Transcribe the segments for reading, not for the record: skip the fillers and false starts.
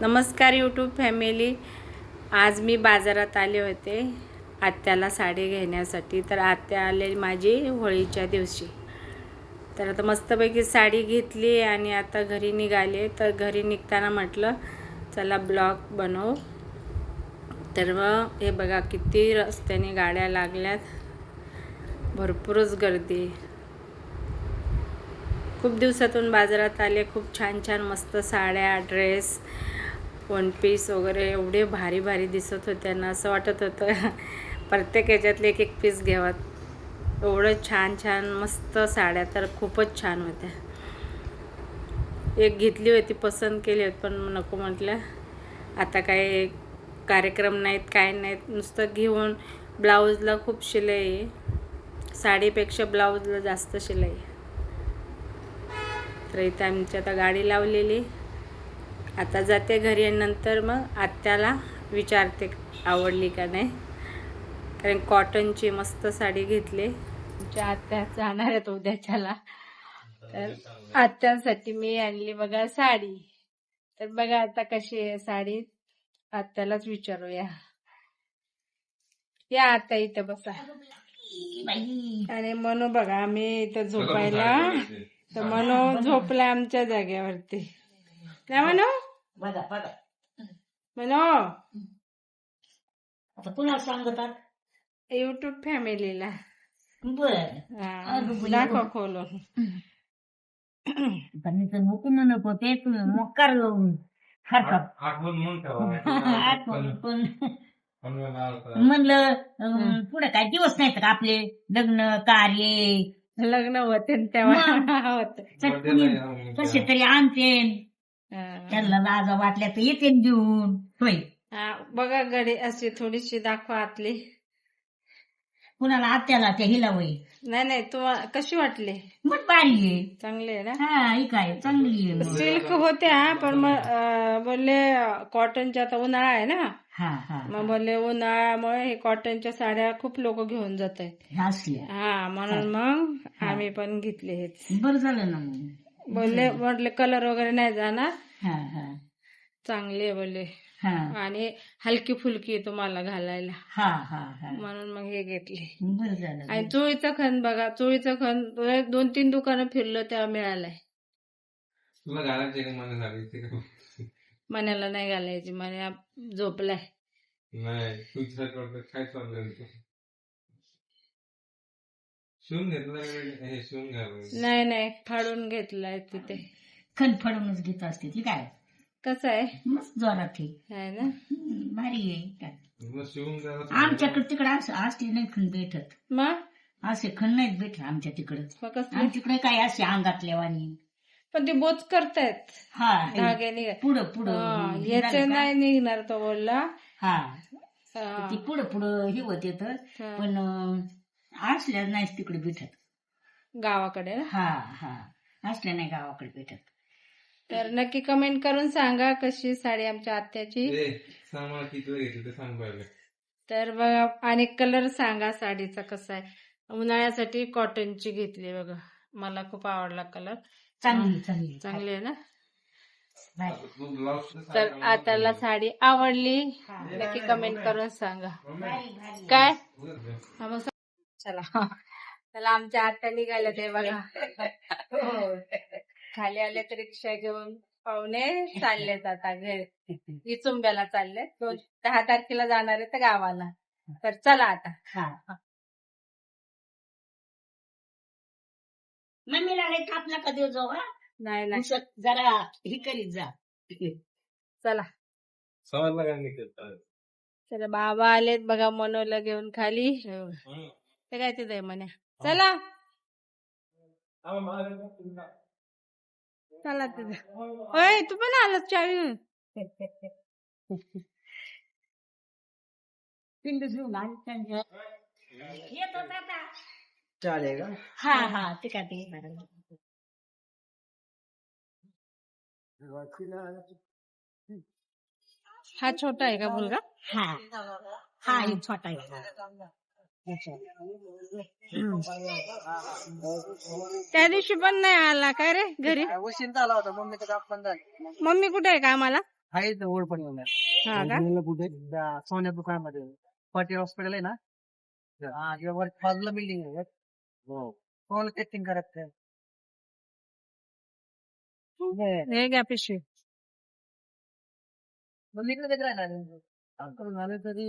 नमस्कार YouTube family. आज मी बाजारात आले होते आत्याला साडी घेण्यासाठी. तर आत्या आले माझी होळीच्या दिवशी. तर आता मस्तपैकी साडी घेतली आणि आता घरी निघाले. तर घरी निघताना म्हटलं चला ब्लॉग बनवू. तर मग हे बघा किती रस्त्याने गाड्या लागल्यात, भरपूरच गर्दी. खूप दिवसातून बाजारात आले. खूप छान छान मस्त साड्या, ड्रेस, वन पीस वगैरे एवढे भारी भारी दिसत होते ना, असं वाटत होतं प्रत्येक ह्याच्यातले एक एक पीस घ्यावा. एवढं छान छान मस्त साड्या तर खूपच छान होत्या. एक घेतली होती, पसंत केली होती, पण नको म्हटलं. आता काय कार्यक्रम नाहीत, काय नाहीत, नुसतं घेऊन. ब्लाऊजला खूप शिलाई आहे, साडीपेक्षा ब्लाऊजला जास्त शिलाई. तर इथे आमची आता गाडी लावलेली. आता जाते घरी आणि नंतर मग आत्याला विचारते आवडली का नाही. कारण कॉटनची मस्त साडी घेतली. आमच्या आत्या जाणार आहेत उद्याच्याला. तर आत्यांसाठी मी आणली बघा साडी. तर बघा आता कशी आहे साडी, आत्यालाच विचारूया. या आत्या इथं बसा. आणि मनू बघा आम्ही इथं झोपायला. तर मनू झोपला आमच्या जागेवरती. काय म्हणू म्हणू आता कुणाला सांगतात? युट्यूब फॅमिलीला. बर दाखव खोलून. नको म्हणत होते तुम्ही मोकार म्हणलं पुढे काय दिवस नाहीत का आपले लग्न कार्य लग्न होते तेव्हा होत. कसे तरी आणते त्यांना लाजा वाटल्या तर येते घेऊन. होय बघा गडी अशी थोडीशी दाखवा आतली. कुणाला आत्याला त्या हिला होय. नाही नाही, तुम्हाला कशी वाटली? मग भारी आहे, चांगली आहे ना. हा ही काय चांगली आहे. सिल्क होत्या पण मग बोलले कॉटनच्या, आता उन्हाळा आहे ना. हा हा मग बोलले उन्हाळ्यामुळे हे कॉटनच्या साड्या खूप लोक घेऊन जात आहेत. असल्या हा म्हणून मग आम्ही पण घेतले हेच. बरं झालं ना मग. बोलले म्हटले कलर वगैरे नाही जाणार, हा हा चांगले बोलले. हा आणि हलकी फुलकी तुम्हाला घालायला, हा हा हा म्हणून मग हे घेतले. बरं झालं. आणि चोळीचं खण बघा, चोळीचं खण 2-3 दुकानं फिरलं तेव्हा मिळालंय. तुला घालायचे का मला घालायचे? मण्याला नाही घालायची, मण्या झोपलाय. नाही तू काय चाललंय तू? शिवून घेतलं हे शिवून घ्यावं. नाही नाही, फाडून घेतलाय तिथे. खण फाडूनच घेत असते ती. काय कसं आहे? मस्त जोरात आहे ना, भारी आहे. काय मग शिवून घ्यावं. आमच्याकडे तिकडे असं असते नाही खण भेटत. मग असे खण नाहीत भेटत आमच्या तिकडे. मग कसं? आणि तिकडे काय असे अंगातल्या वाणी. पण ते बोच करतायत हा धाग्याने. पुढं पुढं याचे नाही निघणार तो बोलला. हा हा. ती पुढं पुढं हे होते तर. हा. पण असल्या नाही तिकडे भेटत गावाकडे ना. हा हा असल्या नाही गावाकडे भेटत. तर नक्की कमेंट करून सांगा कशी साडी आमच्या आत्याची. सांग मला किती वेळ घेतली ते सांग पाहिजे. तर बघा, आणि कलर सांगा साडीचा कसा आहे. उन्हाळ्यासाठी कॉटनची घेतली बघा, मला खूप आवडला कलर. चांगली चांगली चांगली आहे ना. तू ब्लाऊज तर आताला साडी आवडली, नक्की कमेंट करून सांगा. काय हा मग चला. चला आमच्या आत्या निघाल्या ते बघा. खाली आले तर रिक्षा घेऊन पाहुणे चाललेत आता घरी. इचुंब्याला चाललेत. 10 तारखेला जाणार आहे तर गावाला. तर चला आता. हा मम्मीला काही थापला का देऊ जाऊ. नाही नाही, जरा ही करीत जा. चला समजला का निघत? चला बाबा आलेत बघा मनोला घेऊन खाली. ते काय तिथे म्हणे. चला चला तिथे. होय तू पण आलास चावी घेऊन. पिंड घेऊन येतो आता. चालेल का? हा हा ते काय ते हा छोटा आहे का मुलगा? हा हा हे छोटा आहे. त्या दिवशी पण नाही आला काय रे घरी? वशिंता आला होता मम्मीचा काम पण झालं. मम्मी कुठे आहे कामाला? आहे जवळ पण येणार हा का कुठे सोन्या दुकानामध्ये पटेल हॉस्पिटल आहे ना हा वर बाजूला बिल्डिंग आहे हो कोणाला टेस्टिंग करायचं हे घ्या पिशवी मग इकडे कधी राहणार झाले तरी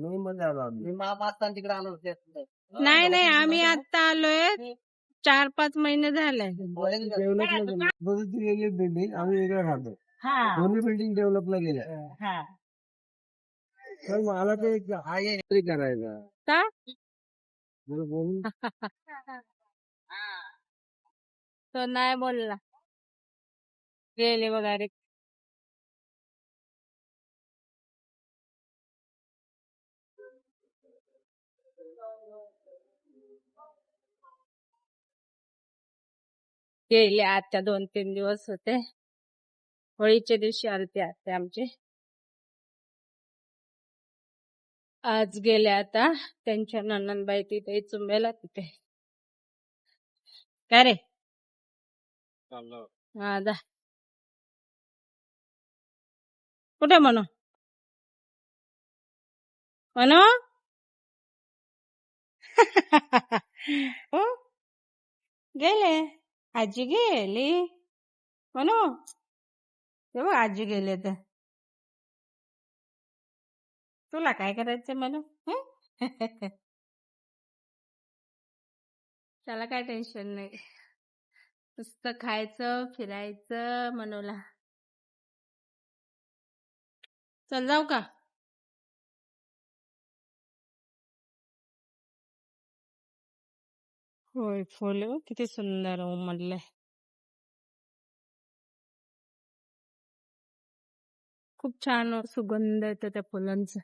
मे मध्ये आलो आम्ही माता तिकडे आलो होते नाही नाही आम्ही आता आलोय 4-5 महिने झाले बिल्डिंग आम्ही वेगळं राहतो हा दोन्ही बिल्डिंग डेव्हलपला गेल्या हा तर मला ते आहे करायचा का मला बोलून तो नाही बोलला गेले वगैरे गेले आत्या 2-3 दिवस होते होळीच्या दिवशी आलते आत्या आमचे आज गेले आता त्यांच्या नणंदबाई तिथे चुंबेला तिथे काय रे हा जा कुठे म्हणू म्हणू हो गेले आजी गेली म्हणू ते बघ आजी गेले तर तुला काय करायचं म्हणू हं? त्याला काय टेन्शन नाही नुसतं खायचं फिरायचं मनूला चल जाऊ का होय फुल किती सुंदर उमललंय खूप छान सुगंध येतो त्या फुलांचा